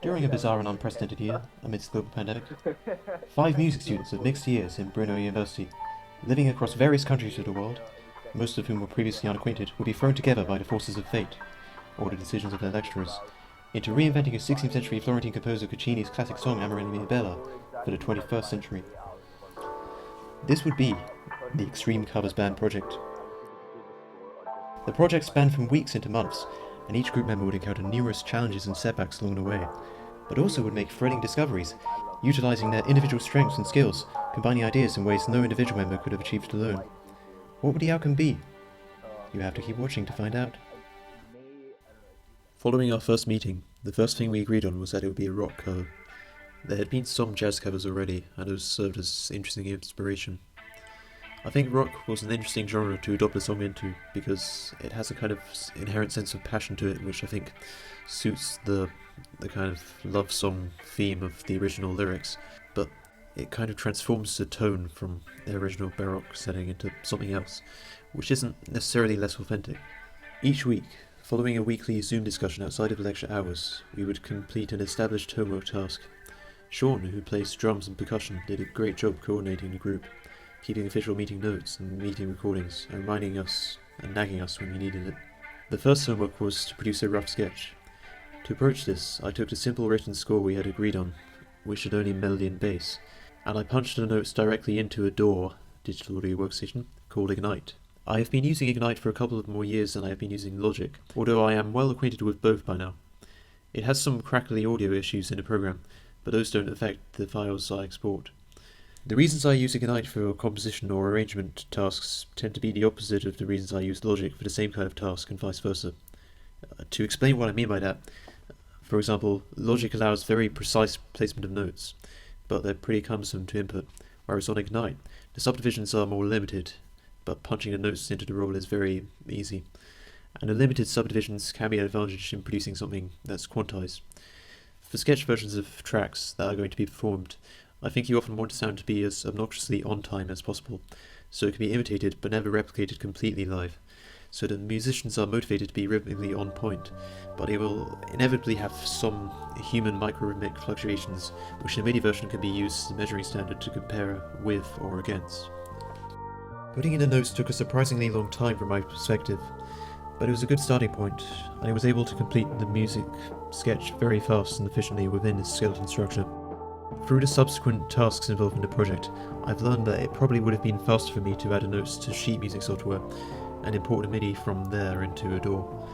During a bizarre and unprecedented year, amidst the global pandemic, 5 music students of mixed years in Brno University, living across various countries of the world, most of whom were previously unacquainted, would be thrown together by the forces of fate, or the decisions of their lecturers, into reinventing a 16th century Florentine composer Guccini's classic song Amarilli for the 21st century. This would be the Extreme Covers Band project. The project spanned from weeks into months, and each group member would encounter numerous challenges and setbacks along the way, but also would make thrilling discoveries, utilising their individual strengths and skills, combining ideas in ways no individual member could have achieved alone. What would the outcome be? You have to keep watching to find out. Following our first meeting, the first thing we agreed on was that it would be a rock cover. There had been some jazz covers already, and it served as interesting inspiration. I think rock was an interesting genre to adopt a song into, because it has a kind of inherent sense of passion to it, which I think suits the kind of love song theme of the original lyrics, but it kind of transforms the tone from the original Baroque setting into something else, which isn't necessarily less authentic. Each week, following a weekly Zoom discussion outside of lecture hours, we would complete an established homework task. Sean, who plays drums and percussion, did a great job coordinating the group, keeping official meeting notes and meeting recordings, and reminding us and nagging us when we needed it. The first homework was to produce a rough sketch. To approach this, I took the simple written score we had agreed on, which had only melody and bass, and I punched the notes directly into a DAW, digital audio workstation, called Ignite. I have been using Ignite for a couple of more years than I have been using Logic, although I am well acquainted with both by now. It has some crackly audio issues in the program, but those don't affect the files I export. The reasons I use Ignite for composition or arrangement tasks tend to be the opposite of the reasons I use Logic for the same kind of task, and vice versa. To explain what I mean by that, for example, Logic allows very precise placement of notes, but they're pretty cumbersome to input, whereas on Ignite, the subdivisions are more limited, but punching the notes into the roll is very easy, and the limited subdivisions can be an advantage in producing something that's quantized. For sketch versions of tracks that are going to be performed, I think you often want the sound to be as obnoxiously on time as possible, so it can be imitated but never replicated completely live, so the musicians are motivated to be rhythmically on point, but they will inevitably have some human micro-rhythmic fluctuations, which in a MIDI version can be used as a measuring standard to compare with or against. Putting in the notes took a surprisingly long time from my perspective, but it was a good starting point, and I was able to complete the music sketch very fast and efficiently within its skeleton structure. Through the subsequent tasks involved in the project, I've learned that it probably would have been faster for me to add the notes to sheet music software and import the MIDI from there into a DAW,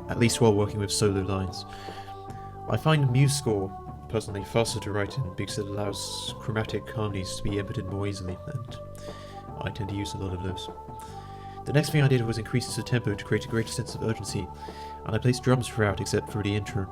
at least while working with solo lines. I find MuseScore personally faster to write in because it allows chromatic harmonies to be inputted more easily, and I tend to use a lot of those. The next thing I did was increase the tempo to create a greater sense of urgency, and I placed drums throughout except for the intro.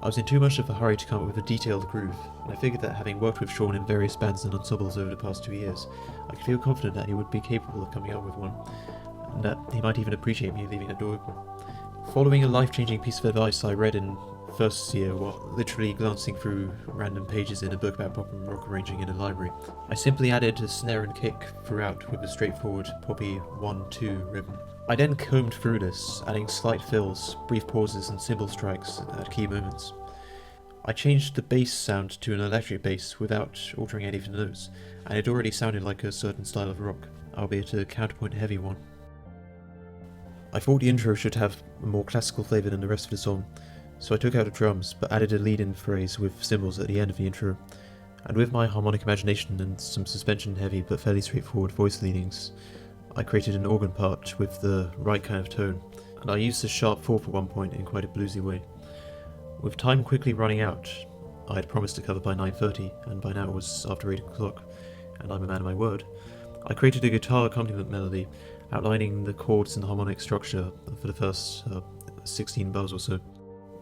I was in too much of a hurry to come up with a detailed groove, and I figured that having worked with Sean in various bands and ensembles over the past 2 years, I could feel confident that he would be capable of coming up with one, and that he might even appreciate me leaving a door open. Following a life-changing piece of advice I read in first year while literally glancing through random pages in a book about pop and rock arranging in a library, I simply added a snare and kick throughout with a straightforward poppy 1-2 rhythm. I then combed through this, adding slight fills, brief pauses and cymbal strikes at key moments. I changed the bass sound to an electric bass without altering any of the notes, and it already sounded like a certain style of rock, albeit a counterpoint heavy one. I thought the intro should have a more classical flavour than the rest of the song, so I took out the drums but added a lead-in phrase with cymbals at the end of the intro, and with my harmonic imagination and some suspension-heavy but fairly straightforward voice leadings, I created an organ part with the right kind of tone, and I used the sharp 4th at one point in quite a bluesy way. With time quickly running out, I had promised to cover by 9:30, and by now it was after 8 o'clock, and I'm a man of my word. I created a guitar accompaniment melody, outlining the chords and harmonic structure for the first 16 bars or so.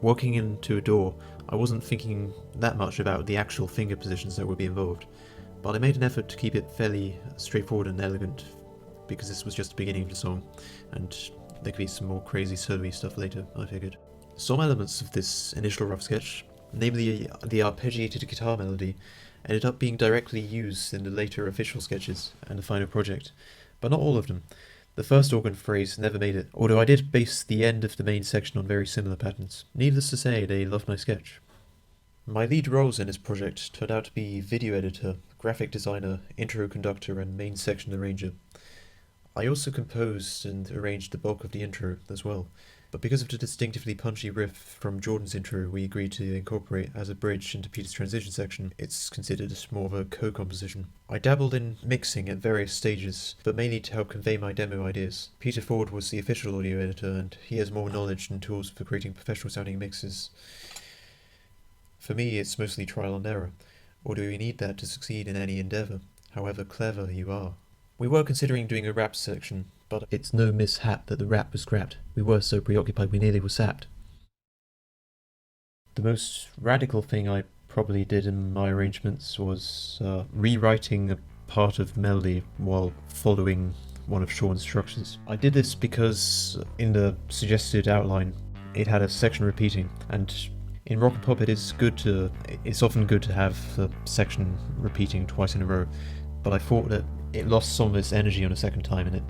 Working into a DAW, I wasn't thinking that much about the actual finger positions that would be involved, but I made an effort to keep it fairly straightforward and elegant, because this was just the beginning of the song, and there could be some more crazy solo-y stuff later, I figured. Some elements of this initial rough sketch, namely the arpeggiated guitar melody, ended up being directly used in the later official sketches and the final project, but not all of them. The first organ phrase never made it, although I did base the end of the main section on very similar patterns. Needless to say, they loved my sketch. My lead roles in this project turned out to be video editor, graphic designer, intro conductor, and main section arranger. I also composed and arranged the bulk of the intro as well, but because of the distinctively punchy riff from Jordan's intro we agreed to incorporate as a bridge into Peter's transition section, it's considered more of a co-composition. I dabbled in mixing at various stages, but mainly to help convey my demo ideas. Peter Ford was the official audio editor, and he has more knowledge and tools for creating professional sounding mixes. For me, it's mostly trial and error, or do you need that to succeed in any endeavour, however clever you are? We were considering doing a rap section, but it's no mishap that the rap was scrapped. We were so preoccupied we nearly were sapped. The most radical thing I probably did in my arrangements was rewriting a part of melody while following one of Sean's structures. I did this because in the suggested outline it had a section repeating, and in rock and pop it's often good to have the section repeating twice in a row, but I thought that it lost some of its energy on a second time, and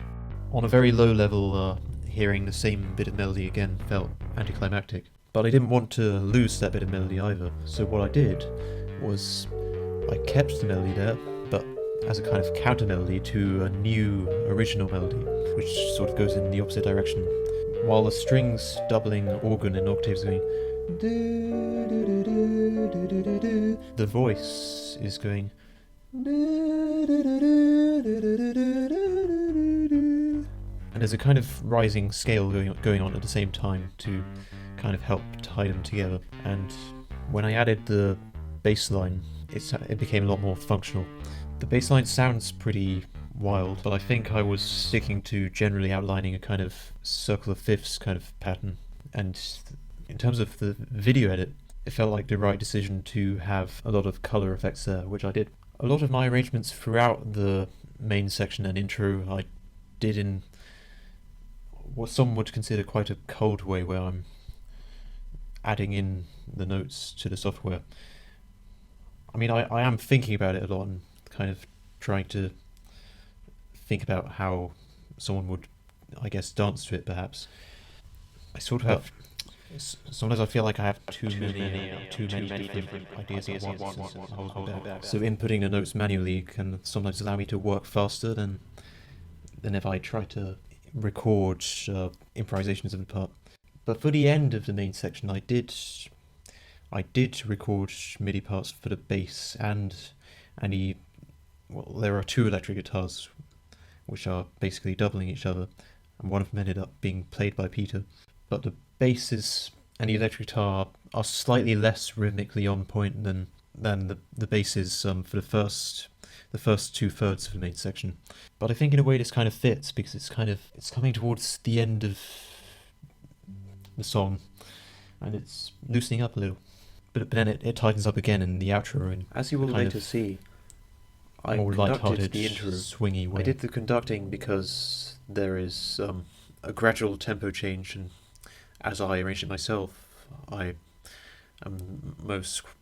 on a very low level, hearing the same bit of melody again felt anticlimactic. But I didn't want to lose that bit of melody either, so what I did was I kept the melody there, but as a kind of counter melody to a new original melody, which sort of goes in the opposite direction, while the strings doubling organ in octaves going the voice is going and there's a kind of rising scale going on at the same time to kind of help tie them together. And when I added the bass line, it became a lot more functional. The bass line sounds pretty wild, but I think I was sticking to generally outlining a kind of circle of fifths kind of pattern. And in terms of the video edit, it felt like the right decision to have a lot of color effects there, which I did. A lot of my arrangements throughout the main section and intro I did in what some would consider quite a cold way, where I'm adding in the notes to the software. I mean, I am thinking about it a lot and kind of trying to think about how someone would, I guess, dance to it perhaps. I sort of have... Sometimes I feel like I have too many different ideas at once. So inputting the notes manually can sometimes allow me to work faster than if I try to record improvisations of the part. But for the end of the main section, I did record MIDI parts for the bass and there are two electric guitars which are basically doubling each other, and one of them ended up being played by Peter. But the basses and the electric guitar are slightly less rhythmically on point than the basses for the first 2/3 of the main section. But I think in a way this kind of fits, because it's coming towards the end of the song and it's loosening up a little. But then it tightens up again in the outro, and as you will later see, I conducted the intro. Swingy way. I did the conducting because there is a gradual tempo change, and as I arranged it myself, I am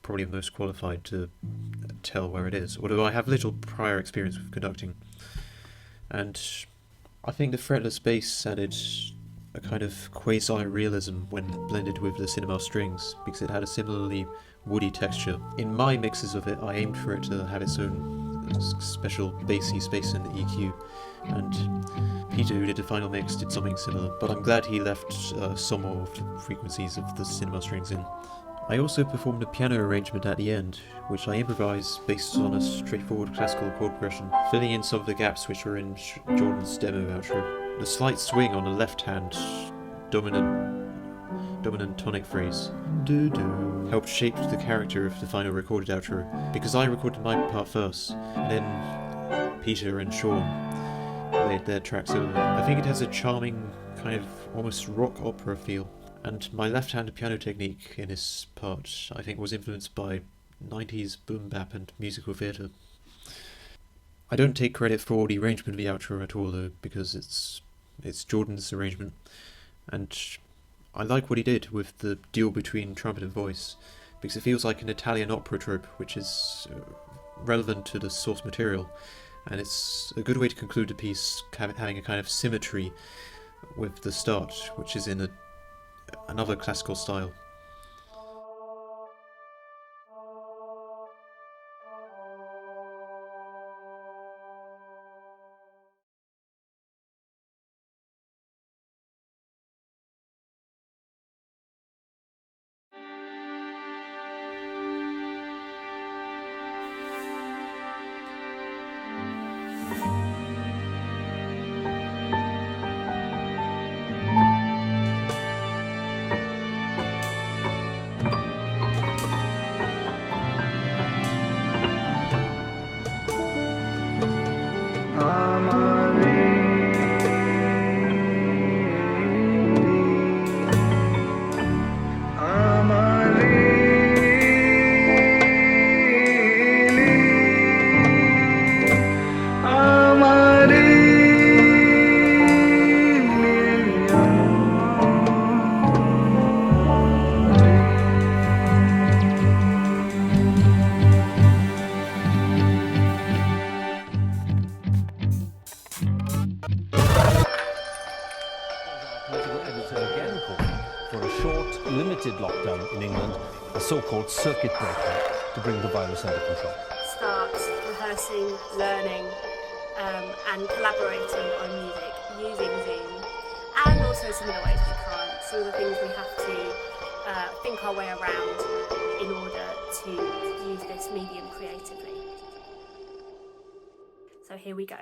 probably most qualified to tell where it is, although I have little prior experience with conducting. And I think the fretless bass added a kind of quasi-realism when blended with the cinema strings, because it had a similarly woody texture. In my mixes of it, I aimed for it to have its own special bassy space in the EQ, and Peter, who did the final mix, did something similar, but I'm glad he left some more of the frequencies of the cinema strings in. I also performed a piano arrangement at the end, which I improvised based on a straightforward classical chord progression, filling in some of the gaps which were in Jordan's demo outro. The slight swing on the left hand dominant tonic phrase do helped shape the character of the final recorded outro, because I recorded my part first, and then Peter and Sean laid their tracks over. I think it has a charming kind of almost rock opera feel, and my left-handed piano technique in this part I think was influenced by 90s boom bap and musical theatre. I don't take credit for the arrangement of the outro at all though, because it's Jordan's arrangement, and I like what he did with the duel between trumpet and voice, because it feels like an Italian opera trope which is relevant to the source material, and it's a good way to conclude the piece having a kind of symmetry with the start, which is in another classical style. political editor again called for a short, limited lockdown in England, a so-called circuit breaker, to bring the virus under control. Start rehearsing, learning, and collaborating on music using Zoom, and also some of the ways we can't, some of the things we have to think our way around in order to use this medium creatively. So here we go.